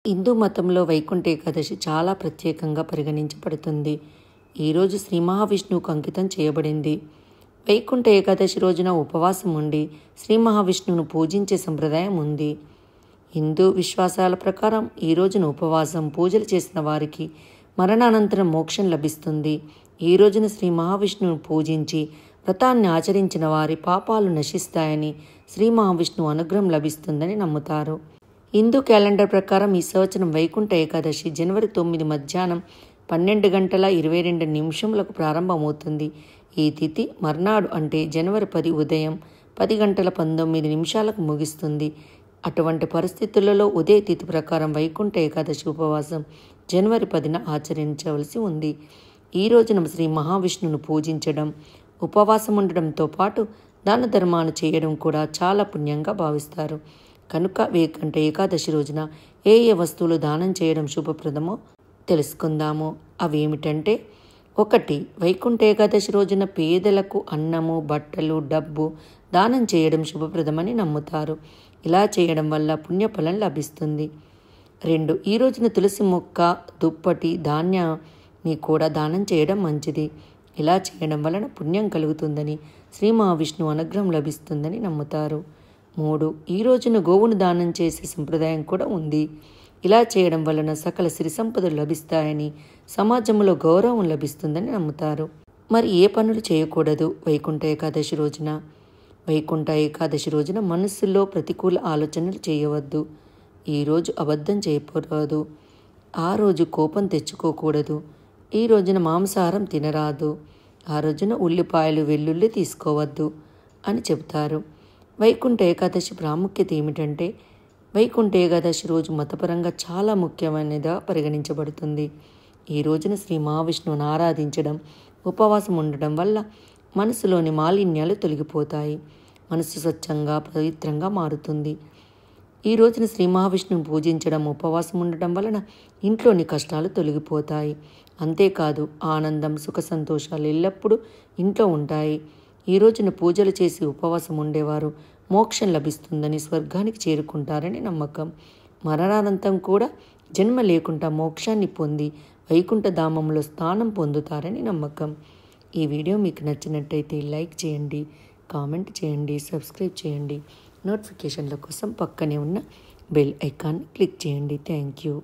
హిందూ మతంలో వైకుంఠ ఏకాదశి చాలా ప్రత్యేకంగా పరిగణించబడుతుంది. ఈరోజు శ్రీ మహావిష్ణువుకు అంకితం చేయబడింది. వైకుంఠ ఏకాదశి రోజున ఉపవాసం ఉండి శ్రీ మహావిష్ణువును పూజించే సంప్రదాయం ఉంది. హిందూ విశ్వాసాల ప్రకారం ఈ రోజున ఉపవాసం పూజలు చేసిన వారికి మరణానంతరం మోక్షం లభిస్తుంది. ఈ రోజున శ్రీ మహావిష్ణువును పూజించి వ్రతాన్ని ఆచరించిన వారి పాపాలు నశిస్తాయని, శ్రీ మహావిష్ణువు అనుగ్రహం లభిస్తుందని నమ్ముతారు. హిందూ క్యాలెండర్ ప్రకారం ఈ సంవత్సరం వైకుంఠ ఏకాదశి జనవరి 9 మధ్యాహ్నం 12:22 ప్రారంభమవుతుంది. ఈ తిథి మర్నాడు అంటే జనవరి 10 ఉదయం 10:19 ముగిస్తుంది. అటువంటి పరిస్థితులలో ఉదయ తిథి ప్రకారం వైకుంఠ ఏకాదశి ఉపవాసం జనవరి 10న ఆచరించవలసి ఉంది. ఈ రోజున శ్రీ మహావిష్ణువును పూజించడం, ఉపవాసం ఉండడంతో పాటు దాన ధర్మాలు చేయడం కూడా చాలా పుణ్యంగా భావిస్తారు. కనుక వైకుంఠ ఏకాదశి రోజున ఏ వస్తువులు దానం చేయడం శుభప్రదమో తెలుసుకుందాము. అవేమిటంటే, 1. వైకుంఠ ఏకాదశి రోజున పేదలకు అన్నము, బట్టలు, డబ్బు దానం చేయడం శుభప్రదమని నమ్ముతారు. ఇలా చేయడం వల్ల పుణ్యఫలం లభిస్తుంది. 2. ఈ రోజున తులసి మొక్క, దుప్పటి, ధాన్యాన్ని కూడా దానం చేయడం మంచిది. ఇలా చేయడం వలన పుణ్యం కలుగుతుందని, శ్రీ మహావిష్ణువు అనుగ్రహం లభిస్తుందని నమ్ముతారు. 3. ఈ రోజున గోవును దానం చేసే సంప్రదాయం కూడా ఉంది. ఇలా చేయడం వలన సకల సిరి సంపదలు లభిస్తాయని, సమాజంలో గౌరవం లభిస్తుందని నమ్ముతారు. మరి ఏ పనులు చేయకూడదు వైకుంఠ ఏకాదశి రోజున? వైకుంఠ ఏకాదశి రోజున మనస్సులో ప్రతికూల ఆలోచనలు చేయవద్దు. ఈరోజు అబద్ధం చేయకూడదు. ఆ రోజు కోపం తెచ్చుకోకూడదు. ఈ రోజున మాంసాహారం తినరాదు. ఆ రోజున ఉల్లిపాయలు, వెల్లుల్లి తీసుకోవద్దు అని చెబుతారు. వైకుంఠ ఏకాదశి ప్రాముఖ్యత ఏమిటంటే, వైకుంఠ ఏకాదశి రోజు మతపరంగా చాలా ముఖ్యమైనదిగా పరిగణించబడుతుంది. ఈ రోజున శ్రీ మహావిష్ణువును ఆరాధించడం, ఉపవాసం ఉండడం వల్ల మనసులోని మాలిన్యాలు తొలగిపోతాయి. మనసు స్వచ్ఛంగా, పవిత్రంగా మారుతుంది. ఈ రోజున శ్రీ మహావిష్ణువును పూజించడం, ఉపవాసం ఉండటం వలన ఇంట్లోని కష్టాలు తొలగిపోతాయి. అంతేకాదు, ఆనందం, సుఖ సంతోషాలు ఎల్లప్పుడూ ఇంట్లో ఉంటాయి. ఈ రోజున పూజలు చేసి ఉపవాసం ఉండేవారు మోక్షం లభిస్తుందని, స్వర్గానికి చేరుకుంటారని నమ్మకం. మరణానంతరం కూడా జన్మ లేకుండా మోక్షాన్ని పొంది వైకుంఠ ధామంలో స్థానం పొందుతారని నమ్మకం. ఈ వీడియో మీకు నచ్చినట్టయితే లైక్ చేయండి, కామెంట్ చేయండి, సబ్స్క్రైబ్ చేయండి. నోటిఫికేషన్ల కోసం పక్కనే ఉన్న బెల్ ఐకాన్ క్లిక్ చేయండి. Thank you.